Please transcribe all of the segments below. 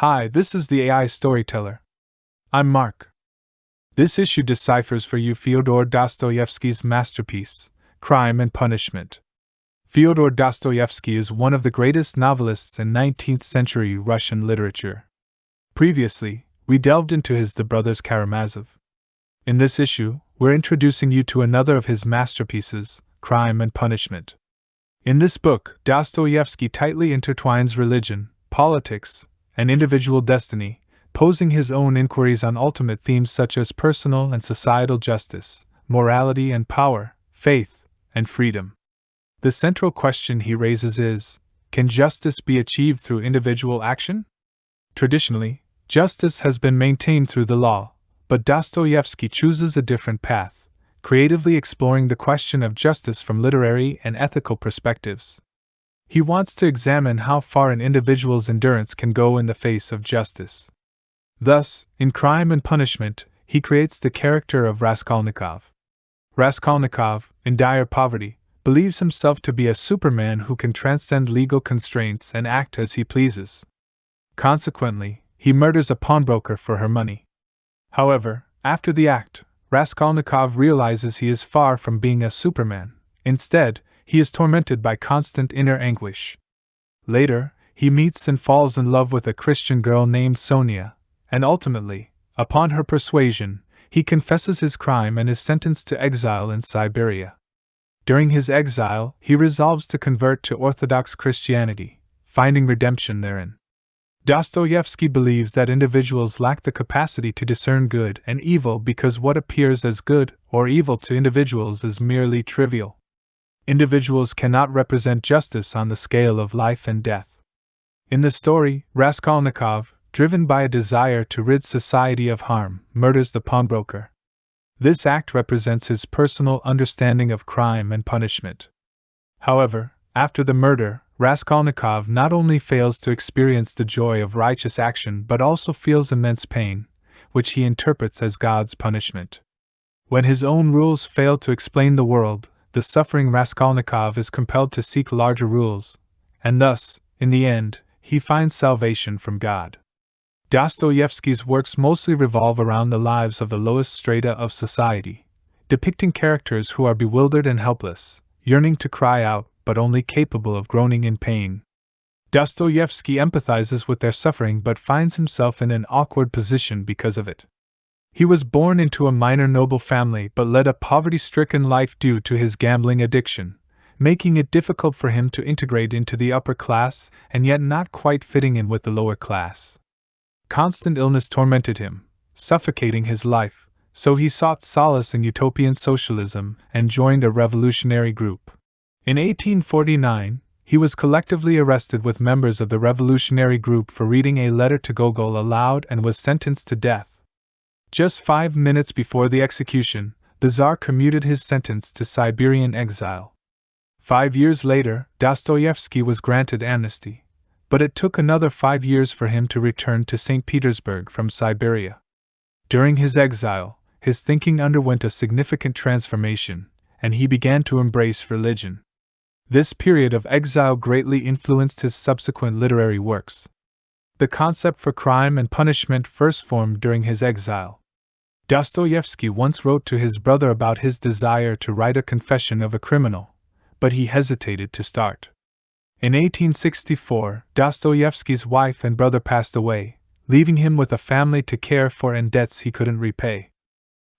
Hi, this is the AI Storyteller. I'm Mark. This issue deciphers for you Fyodor Dostoevsky's masterpiece, Crime and Punishment. Fyodor Dostoevsky is one of the greatest novelists in 19th century Russian literature. Previously, we delved into his The Brothers Karamazov. In this issue, we're introducing you to another of his masterpieces, Crime and Punishment. In this book, Dostoevsky tightly intertwines religion, politics, and individual destiny, posing his own inquiries on ultimate themes such as personal and societal justice, morality and power, faith, and freedom. The central question he raises is, can justice be achieved through individual action? Traditionally, justice has been maintained through the law, but Dostoevsky chooses a different path, creatively exploring the question of justice from literary and ethical perspectives. He wants to examine how far an individual's endurance can go in the face of justice. Thus, in Crime and Punishment, he creates the character of Raskolnikov. Raskolnikov, in dire poverty, believes himself to be a Superman who can transcend legal constraints and act as he pleases. Consequently, he murders a pawnbroker for her money. However, after the act, Raskolnikov realizes he is far from being a Superman. Instead, he is tormented by constant inner anguish. Later, he meets and falls in love with a Christian girl named Sonia, and ultimately, upon her persuasion, he confesses his crime and is sentenced to exile in Siberia. During his exile, he resolves to convert to Orthodox Christianity, finding redemption therein. Dostoevsky believes that individuals lack the capacity to discern good and evil because what appears as good or evil to individuals is merely trivial. Individuals cannot represent justice on the scale of life and death. In the story, Raskolnikov, driven by a desire to rid society of harm, murders the pawnbroker. This act represents his personal understanding of crime and punishment. However, after the murder, Raskolnikov not only fails to experience the joy of righteous action but also feels immense pain, which he interprets as God's punishment. When his own rules fail to explain the world, the suffering Raskolnikov is compelled to seek larger rules, and thus, in the end, he finds salvation from God. Dostoevsky's works mostly revolve around the lives of the lowest strata of society, depicting characters who are bewildered and helpless, yearning to cry out, but only capable of groaning in pain. Dostoevsky empathizes with their suffering but finds himself in an awkward position because of it. He was born into a minor noble family but led a poverty-stricken life due to his gambling addiction, making it difficult for him to integrate into the upper class and yet not quite fitting in with the lower class. Constant illness tormented him, suffocating his life, so he sought solace in utopian socialism and joined a revolutionary group. In 1849, he was collectively arrested with members of the revolutionary group for reading a letter to Gogol aloud and was sentenced to death. Just 5 minutes before the execution, the Tsar commuted his sentence to Siberian exile. 5 years later, Dostoevsky was granted amnesty, but it took another 5 years for him to return to St. Petersburg from Siberia. During his exile, his thinking underwent a significant transformation, and he began to embrace religion. This period of exile greatly influenced his subsequent literary works. The concept for crime and punishment first formed during his exile. Dostoevsky once wrote to his brother about his desire to write a confession of a criminal, but he hesitated to start. In 1864, Dostoevsky's wife and brother passed away, leaving him with a family to care for and debts he couldn't repay.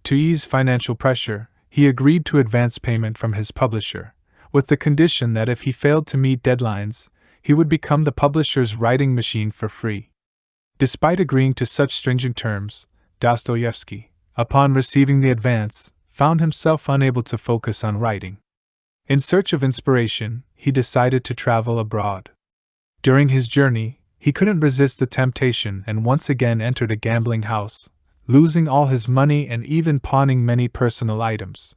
To ease financial pressure, he agreed to advance payment from his publisher, with the condition that if he failed to meet deadlines, he would become the publisher's writing machine for free. Despite agreeing to such stringent terms, Dostoevsky, upon receiving the advance, found himself unable to focus on writing. In search of inspiration, he decided to travel abroad. During his journey, he couldn't resist the temptation and once again entered a gambling house, losing all his money and even pawning many personal items.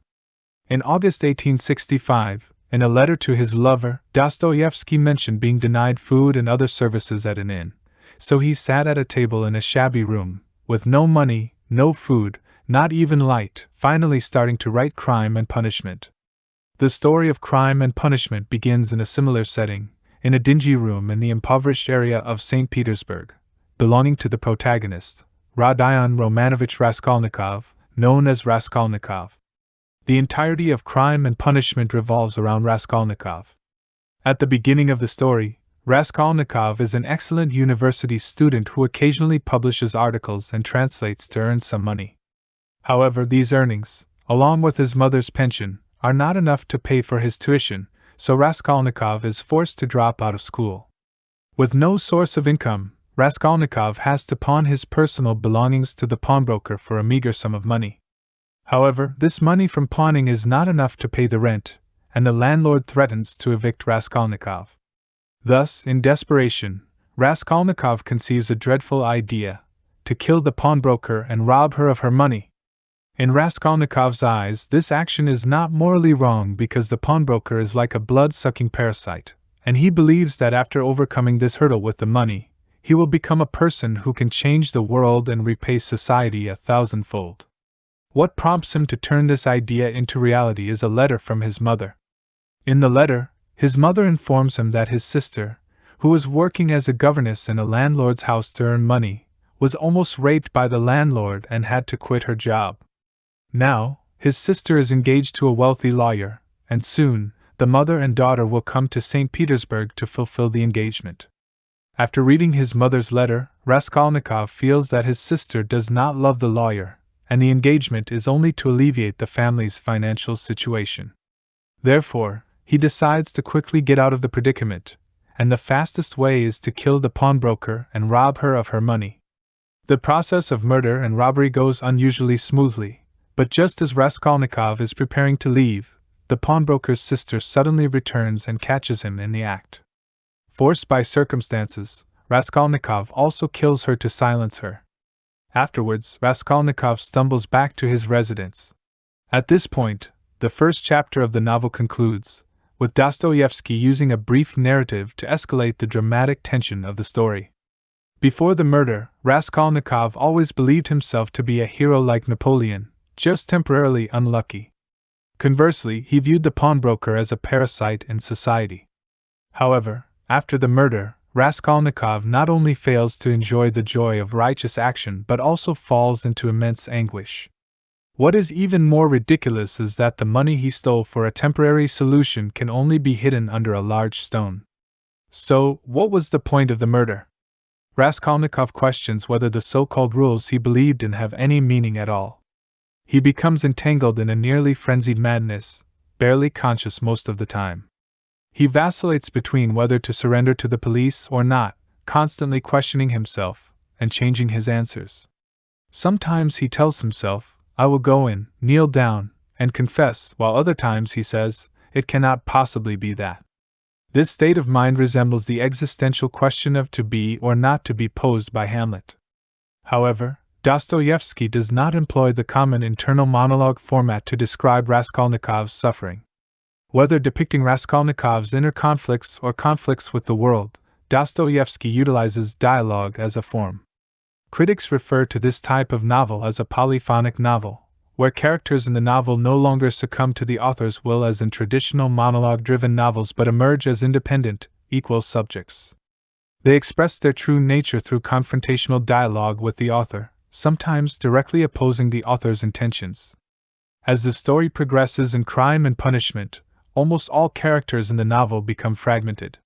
In August 1865, in a letter to his lover, Dostoevsky mentioned being denied food and other services at an inn, so he sat at a table in a shabby room, with no money, no food, not even light, finally starting to write Crime and Punishment. The story of Crime and Punishment begins in a similar setting, in a dingy room in the impoverished area of St. Petersburg, belonging to the protagonist, Rodion Romanovich Raskolnikov, known as Raskolnikov. The entirety of Crime and Punishment revolves around Raskolnikov. At the beginning of the story, Raskolnikov is an excellent university student who occasionally publishes articles and translates to earn some money. However, these earnings, along with his mother's pension, are not enough to pay for his tuition, so Raskolnikov is forced to drop out of school. With no source of income, Raskolnikov has to pawn his personal belongings to the pawnbroker for a meager sum of money. However, this money from pawning is not enough to pay the rent, and the landlord threatens to evict Raskolnikov. Thus, in desperation, Raskolnikov conceives a dreadful idea: to kill the pawnbroker and rob her of her money. In Raskolnikov's eyes, this action is not morally wrong because the pawnbroker is like a blood-sucking parasite, and he believes that after overcoming this hurdle with the money, he will become a person who can change the world and repay society 1,000-fold. What prompts him to turn this idea into reality is a letter from his mother. In the letter, his mother informs him that his sister, who was working as a governess in a landlord's house to earn money, was almost raped by the landlord and had to quit her job. Now, his sister is engaged to a wealthy lawyer, and soon, the mother and daughter will come to St. Petersburg to fulfill the engagement. After reading his mother's letter, Raskolnikov feels that his sister does not love the lawyer, and the engagement is only to alleviate the family's financial situation. Therefore, he decides to quickly get out of the predicament, and the fastest way is to kill the pawnbroker and rob her of her money. The process of murder and robbery goes unusually smoothly, but just as Raskolnikov is preparing to leave, the pawnbroker's sister suddenly returns and catches him in the act. Forced by circumstances, Raskolnikov also kills her to silence her. Afterwards, Raskolnikov stumbles back to his residence. At this point, the first chapter of the novel concludes, with Dostoevsky using a brief narrative to escalate the dramatic tension of the story. Before the murder, Raskolnikov always believed himself to be a hero like Napoleon, just temporarily unlucky. Conversely, he viewed the pawnbroker as a parasite in society. However, after the murder, Raskolnikov not only fails to enjoy the joy of righteous action but also falls into immense anguish. What is even more ridiculous is that the money he stole for a temporary solution can only be hidden under a large stone. So, what was the point of the murder? Raskolnikov questions whether the so-called rules he believed in have any meaning at all. He becomes entangled in a nearly frenzied madness, barely conscious most of the time. He vacillates between whether to surrender to the police or not, constantly questioning himself and changing his answers. Sometimes he tells himself, "I will go in, kneel down, and confess," while other times he says, "It cannot possibly be that." This state of mind resembles the existential question of to be or not to be posed by Hamlet. However, Dostoevsky does not employ the common internal monologue format to describe Raskolnikov's suffering. Whether depicting Raskolnikov's inner conflicts or conflicts with the world, Dostoevsky utilizes dialogue as a form. Critics refer to this type of novel as a polyphonic novel, where characters in the novel no longer succumb to the author's will as in traditional monologue-driven novels but emerge as independent, equal subjects. They express their true nature through confrontational dialogue with the author, sometimes directly opposing the author's intentions. As the story progresses in Crime and Punishment, almost all characters in the novel become fragmented.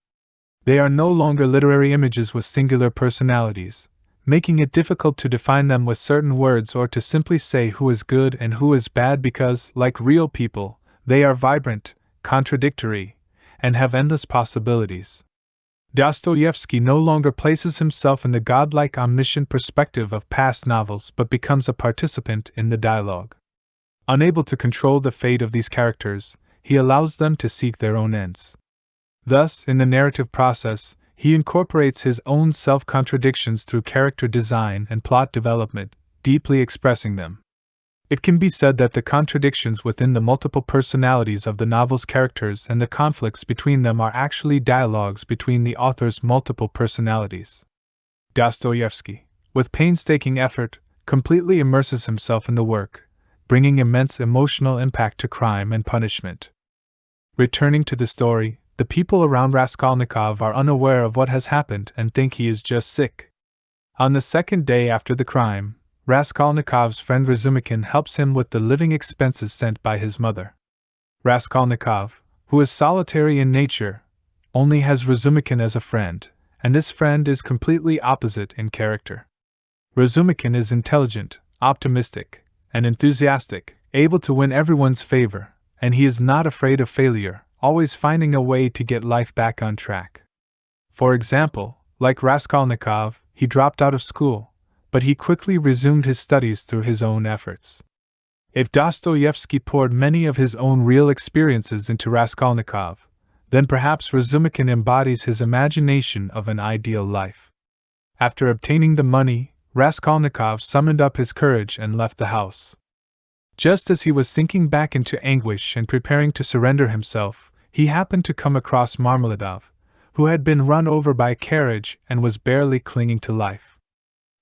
They are no longer literary images with singular personalities, making it difficult to define them with certain words or to simply say who is good and who is bad because, like real people, they are vibrant, contradictory, and have endless possibilities. Dostoevsky no longer places himself in the godlike omniscient perspective of past novels but becomes a participant in the dialogue. Unable to control the fate of these characters, he allows them to seek their own ends. Thus, in the narrative process, he incorporates his own self-contradictions through character design and plot development, deeply expressing them. It can be said that the contradictions within the multiple personalities of the novel's characters and the conflicts between them are actually dialogues between the author's multiple personalities. Dostoevsky, with painstaking effort, completely immerses himself in the work, bringing immense emotional impact to Crime and Punishment. Returning to the story, the people around Raskolnikov are unaware of what has happened and think he is just sick. On the second day after the crime, Raskolnikov's friend Razumikin helps him with the living expenses sent by his mother. Raskolnikov, who is solitary in nature, only has Razumikin as a friend, and this friend is completely opposite in character. Razumikin is intelligent, optimistic, and enthusiastic, able to win everyone's favor, and he is not afraid of failure, always finding a way to get life back on track. For example, like Raskolnikov, he dropped out of school, but he quickly resumed his studies through his own efforts. If Dostoevsky poured many of his own real experiences into Raskolnikov, then perhaps Razumikin embodies his imagination of an ideal life. After obtaining the money, Raskolnikov summoned up his courage and left the house. Just as he was sinking back into anguish and preparing to surrender himself, he happened to come across Marmeladov, who had been run over by a carriage and was barely clinging to life.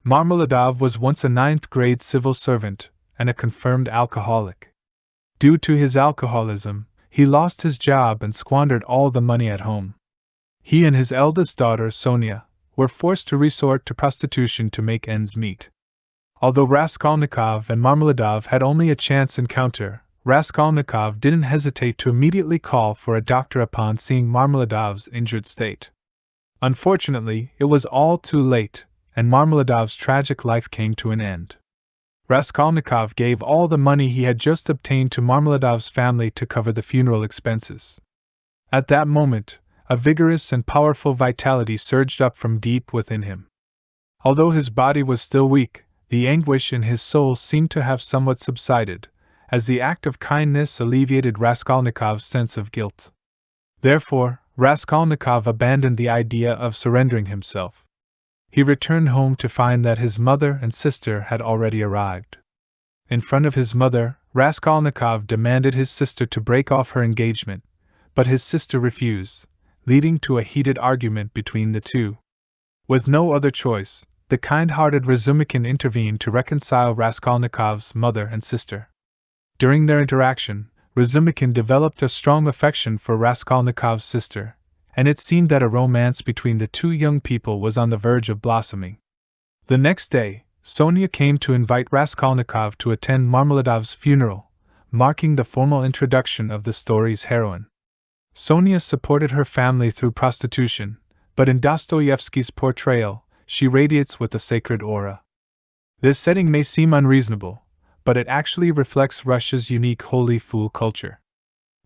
Marmeladov was once a ninth-grade civil servant and a confirmed alcoholic. Due to his alcoholism, he lost his job and squandered all the money at home. He and his eldest daughter, Sonia, were forced to resort to prostitution to make ends meet. Although Raskolnikov and Marmeladov had only a chance encounter, Raskolnikov didn't hesitate to immediately call for a doctor upon seeing Marmeladov's injured state. Unfortunately, it was all too late, and Marmeladov's tragic life came to an end. Raskolnikov gave all the money he had just obtained to Marmeladov's family to cover the funeral expenses. At that moment, a vigorous and powerful vitality surged up from deep within him. Although his body was still weak, the anguish in his soul seemed to have somewhat subsided, as the act of kindness alleviated Raskolnikov's sense of guilt. Therefore, Raskolnikov abandoned the idea of surrendering himself. He returned home to find that his mother and sister had already arrived. In front of his mother, Raskolnikov demanded his sister to break off her engagement, but his sister refused, leading to a heated argument between the two. With no other choice, the kind-hearted Razumikin intervened to reconcile Raskolnikov's mother and sister. During their interaction, Razumikin developed a strong affection for Raskolnikov's sister, and it seemed that a romance between the two young people was on the verge of blossoming. The next day, Sonia came to invite Raskolnikov to attend Marmeladov's funeral, marking the formal introduction of the story's heroine. Sonia supported her family through prostitution, but in Dostoevsky's portrayal, she radiates with a sacred aura. This setting may seem unreasonable, but it actually reflects Russia's unique holy fool culture.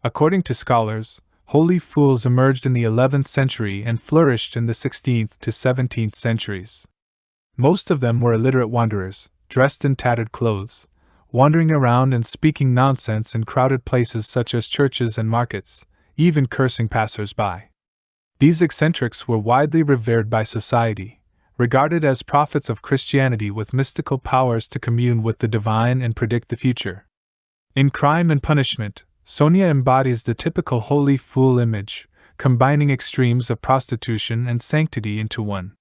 According to scholars, holy fools emerged in the 11th century and flourished in the 16th to 17th centuries. Most of them were illiterate wanderers, dressed in tattered clothes, wandering around and speaking nonsense in crowded places such as churches and markets, even cursing passers-by. These eccentrics were widely revered by society, regarded as prophets of Christianity with mystical powers to commune with the divine and predict the future. In Crime and Punishment, Sonia embodies the typical holy fool image, combining extremes of prostitution and sanctity into one.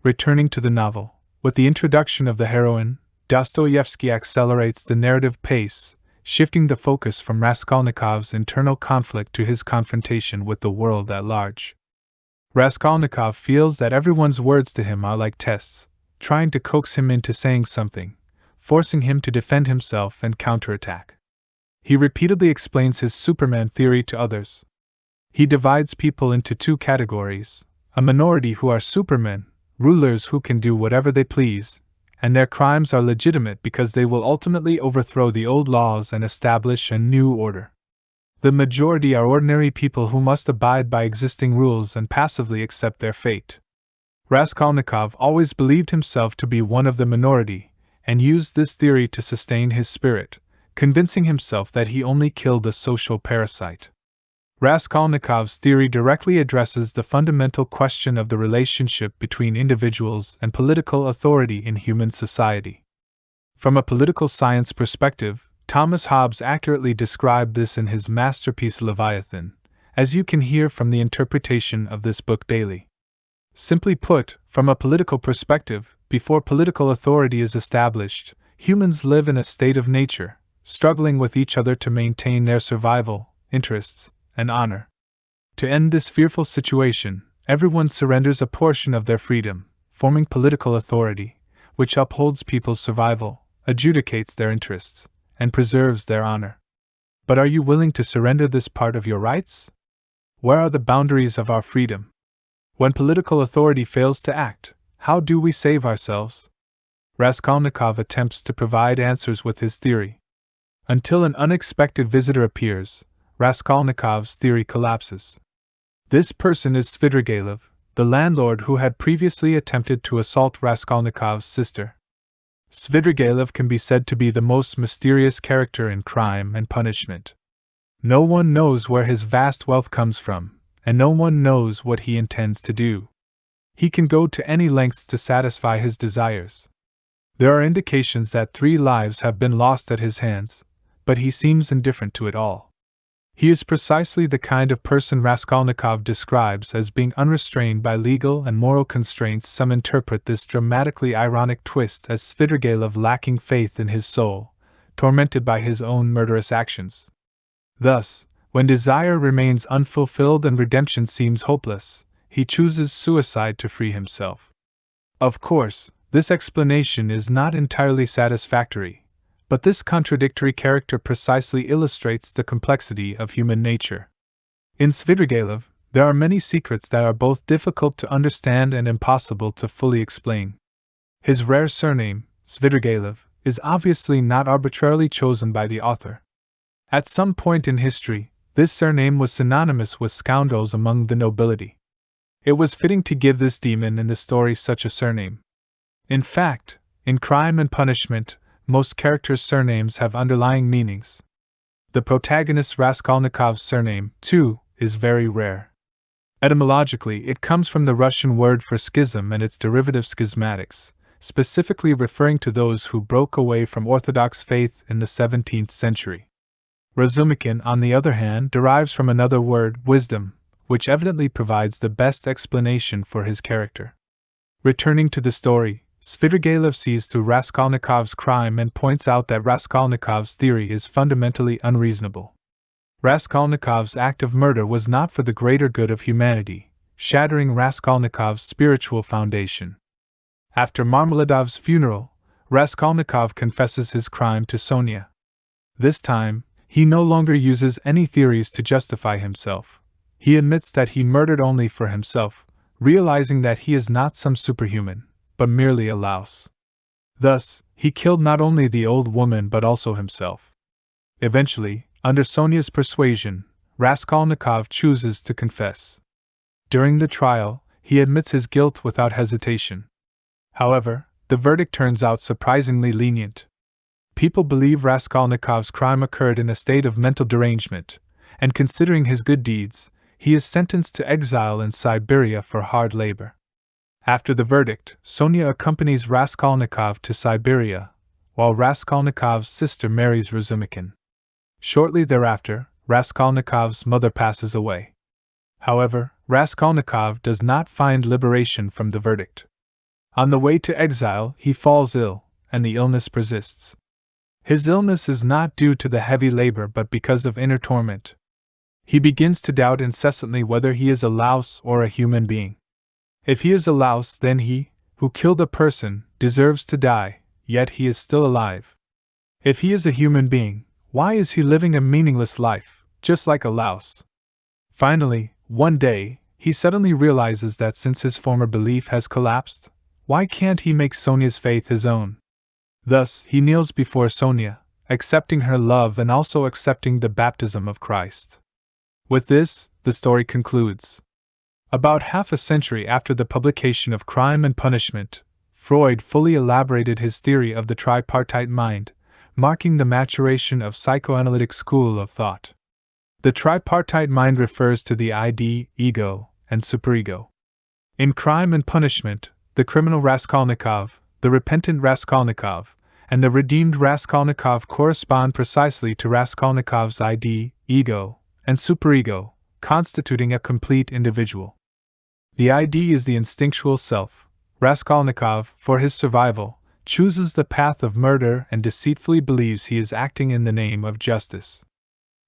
Returning to the novel, with the introduction of the heroine, Dostoevsky accelerates the narrative pace, shifting the focus from Raskolnikov's internal conflict to his confrontation with the world at large. Raskolnikov feels that everyone's words to him are like tests, trying to coax him into saying something, forcing him to defend himself and counterattack. He repeatedly explains his Superman theory to others. He divides people into two categories: a minority who are supermen, rulers who can do whatever they please, and their crimes are legitimate because they will ultimately overthrow the old laws and establish a new order. The majority are ordinary people who must abide by existing rules and passively accept their fate. Raskolnikov always believed himself to be one of the minority, and used this theory to sustain his spirit, convincing himself that he only killed a social parasite. Raskolnikov's theory directly addresses the fundamental question of the relationship between individuals and political authority in human society. From a political science perspective, Thomas Hobbes accurately described this in his masterpiece Leviathan, as you can hear from the interpretation of this book daily. Simply put, from a political perspective, before political authority is established, humans live in a state of nature, struggling with each other to maintain their survival, interests, and honor. To end this fearful situation, everyone surrenders a portion of their freedom, forming political authority, which upholds people's survival, adjudicates their interests, and preserves their honor. But are you willing to surrender this part of your rights? Where are the boundaries of our freedom? When political authority fails to act, how do we save ourselves? Raskolnikov attempts to provide answers with his theory. Until an unexpected visitor appears, Raskolnikov's theory collapses. This person is Svidrigailov, the landlord who had previously attempted to assault Raskolnikov's sister. Svidrigailov can be said to be the most mysterious character in Crime and Punishment. No one knows where his vast wealth comes from, and no one knows what he intends to do. He can go to any lengths to satisfy his desires. There are indications that 3 lives have been lost at his hands, but he seems indifferent to it all. He is precisely the kind of person Raskolnikov describes as being unrestrained by legal and moral constraints. Some interpret this dramatically ironic twist as Svidrigailov lacking faith in his soul, tormented by his own murderous actions. Thus, when desire remains unfulfilled and redemption seems hopeless, he chooses suicide to free himself. Of course, this explanation is not entirely satisfactory, but this contradictory character precisely illustrates the complexity of human nature. In Svidrigailov, there are many secrets that are both difficult to understand and impossible to fully explain. His rare surname, Svidrigailov, is obviously not arbitrarily chosen by the author. At some point in history, this surname was synonymous with scoundrels among the nobility. It was fitting to give this demon in the story such a surname. In fact, in Crime and Punishment, most characters' surnames have underlying meanings. The protagonist Raskolnikov's surname, too, is very rare. Etymologically, it comes from the Russian word for schism and its derivative schismatics, specifically referring to those who broke away from Orthodox faith in the 17th century. Razumikin, on the other hand, derives from another word, wisdom, which evidently provides the best explanation for his character. Returning to the story, Svidrigailov sees through Raskolnikov's crime and points out that Raskolnikov's theory is fundamentally unreasonable. Raskolnikov's act of murder was not for the greater good of humanity, shattering Raskolnikov's spiritual foundation. After Marmeladov's funeral, Raskolnikov confesses his crime to Sonia. This time, he no longer uses any theories to justify himself. He admits that he murdered only for himself, realizing that he is not some superhuman, but merely a louse. Thus, he killed not only the old woman but also himself. Eventually, under Sonia's persuasion, Raskolnikov chooses to confess. During the trial, he admits his guilt without hesitation. However, the verdict turns out surprisingly lenient. People believe Raskolnikov's crime occurred in a state of mental derangement, and considering his good deeds, he is sentenced to exile in Siberia for hard labor. After the verdict, Sonia accompanies Raskolnikov to Siberia, while Raskolnikov's sister marries Razumikin. Shortly thereafter, Raskolnikov's mother passes away. However, Raskolnikov does not find liberation from the verdict. On the way to exile, he falls ill, and the illness persists. His illness is not due to the heavy labor but because of inner torment. He begins to doubt incessantly whether he is a louse or a human being. If he is a louse, then he, who killed a person, deserves to die, yet he is still alive. If he is a human being, why is he living a meaningless life, just like a louse? Finally, one day, he suddenly realizes that since his former belief has collapsed, why can't he make Sonia's faith his own? Thus, he kneels before Sonia, accepting her love and also accepting the baptism of Christ. With this, the story concludes. About half a century after the publication of Crime and Punishment, Freud fully elaborated his theory of the tripartite mind, marking the maturation of psychoanalytic school of thought. The tripartite mind refers to the ID, ego, and superego. In Crime and Punishment, the criminal Raskolnikov, the repentant Raskolnikov, and the redeemed Raskolnikov correspond precisely to Raskolnikov's ID, ego, and superego, constituting a complete individual. The ID is the instinctual self. Raskolnikov, for his survival, chooses the path of murder and deceitfully believes he is acting in the name of justice.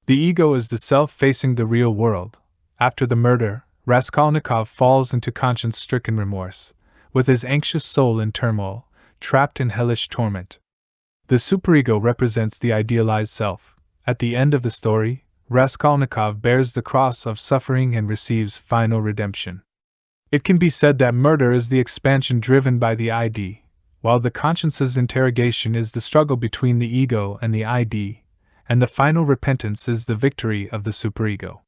The ego is the self facing the real world. After the murder, Raskolnikov falls into conscience-stricken remorse, with his anxious soul in turmoil, trapped in hellish torment. The superego represents the idealized self. At the end of the story, Raskolnikov bears the cross of suffering and receives final redemption. It can be said that murder is the expansion driven by the ID, while the conscience's interrogation is the struggle between the ego and the ID, and the final repentance is the victory of the superego.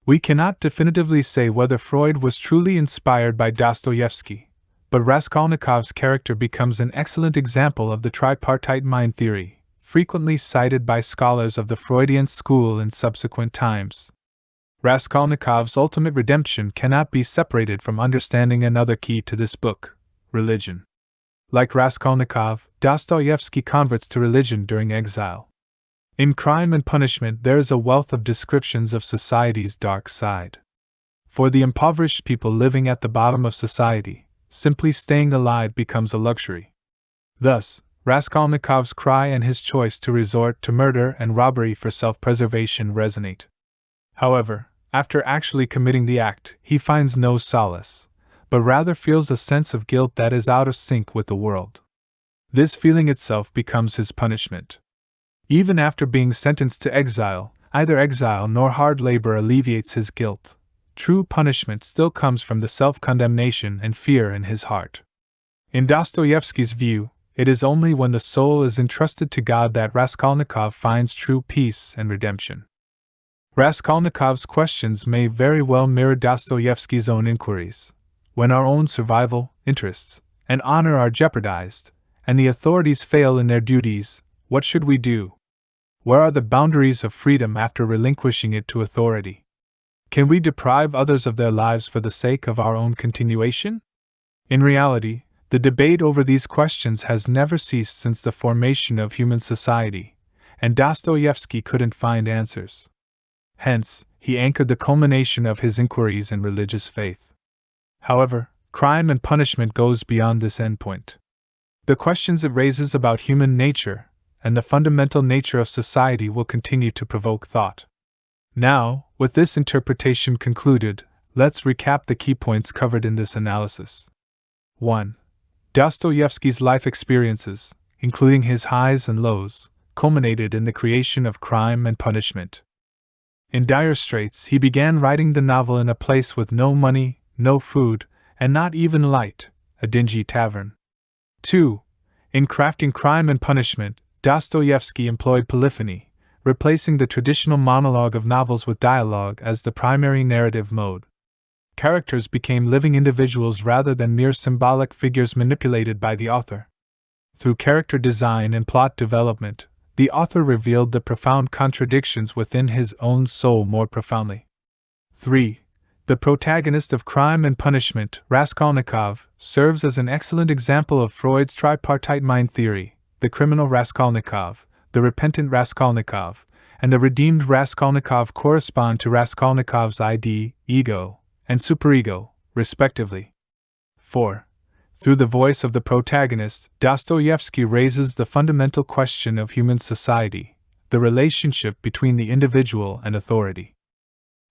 We cannot definitively say whether Freud was truly inspired by Dostoevsky, but Raskolnikov's character becomes an excellent example of the tripartite mind theory, frequently cited by scholars of the Freudian school in subsequent times. Raskolnikov's ultimate redemption cannot be separated from understanding another key to this book: religion. Like Raskolnikov, Dostoevsky converts to religion during exile. In Crime and Punishment, there is a wealth of descriptions of society's dark side. For the impoverished people living at the bottom of society, simply staying alive becomes a luxury. Thus, Raskolnikov's cry and his choice to resort to murder and robbery for self-preservation resonate. However, after actually committing the act, he finds no solace, but rather feels a sense of guilt that is out of sync with the world. This feeling itself becomes his punishment. Even after being sentenced to exile, neither exile nor hard labor alleviates his guilt. True punishment still comes from the self-condemnation and fear in his heart. In Dostoevsky's view, it is only when the soul is entrusted to God that Raskolnikov finds true peace and redemption. Raskolnikov's questions may very well mirror Dostoevsky's own inquiries. When our own survival, interests, and honor are jeopardized, and the authorities fail in their duties, what should we do? Where are the boundaries of freedom after relinquishing it to authority? Can we deprive others of their lives for the sake of our own continuation? In reality, the debate over these questions has never ceased since the formation of human society, and Dostoevsky couldn't find answers. Hence, he anchored the culmination of his inquiries in religious faith. However, Crime and Punishment goes beyond this endpoint. The questions it raises about human nature and the fundamental nature of society will continue to provoke thought. Now, with this interpretation concluded, let's recap the key points covered in this analysis. 1. Dostoevsky's life experiences, including his highs and lows, culminated in the creation of Crime and Punishment. In dire straits, he began writing the novel in a place with no money, no food, and not even light, a dingy tavern. 2. In crafting Crime and Punishment, Dostoevsky employed polyphony, replacing the traditional monologue of novels with dialogue as the primary narrative mode. Characters became living individuals rather than mere symbolic figures manipulated by the author. Through character design and plot development, the author revealed the profound contradictions within his own soul more profoundly. 3. The protagonist of Crime and Punishment, Raskolnikov, serves as an excellent example of Freud's tripartite mind theory: the criminal Raskolnikov, the repentant Raskolnikov, and the redeemed Raskolnikov correspond to Raskolnikov's ID, ego, and superego, respectively. 4. Through the voice of the protagonist, Dostoevsky raises the fundamental question of human society, the relationship between the individual and authority.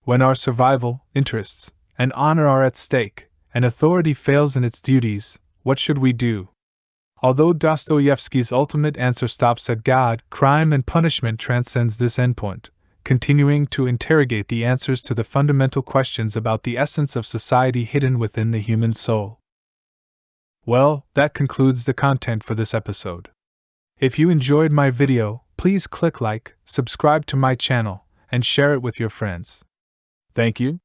When our survival, interests, and honor are at stake, and authority fails in its duties, what should we do? Although Dostoevsky's ultimate answer stops at God, Crime and Punishment transcends this endpoint, continuing to interrogate the answers to the fundamental questions about the essence of society hidden within the human soul. Well, that concludes the content for this episode. If you enjoyed my video, please click like, subscribe to my channel, and share it with your friends. Thank you.